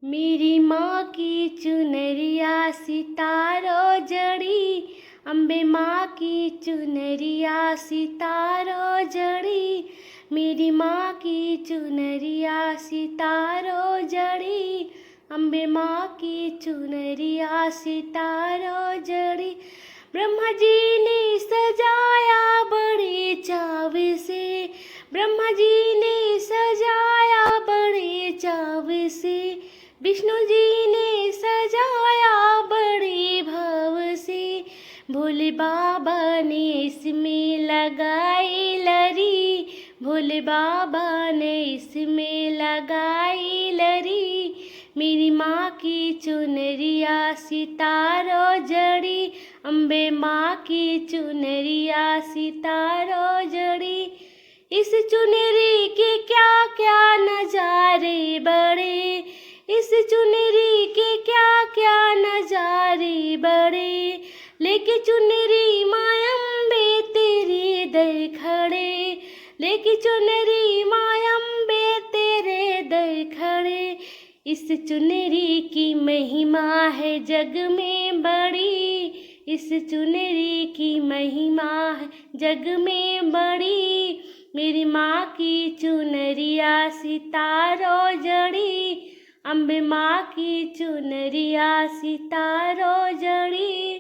मेरी माँ की चुनरिया सितारों जड़ी, अम्बे माँ की चुनरिया सितारों जड़ी, मेरी माँ की चुनरिया सितारों जड़ी, अम्बे माँ की चुनरिया सितारों जड़ी। ब्रह्मा जी ने सजाया बड़े चाव से, ब्रह्मा जी ने सजाया बड़े चाव से, विष्णु जी ने सजाया बड़े भाव से, भोले बाबा ने इसमें लगाई लरी, भोले बाबा ने इसमें लगाई लरी, मेरी माँ की चुनरिया सितारों जड़ी, अम्बे माँ की चुनरिया सितारों जड़ी। इस चुनरी के क्या क्या नजारे बड़े, इस चुनरी के क्या क्या नजारे बड़े, लेके चुनरी माँ अम्बे तेरे दर खड़े, लेके चुनरी माँ अम्बे तेरे दर खड़े। इस चुनरी की महिमा है जग में बड़ी, इस चुनरी की महिमा है जग में बड़ी, मेरी माँ की चुनरिया सितारों जड़ी, अम्बे माँ की चुनरिया सितारों जड़ी।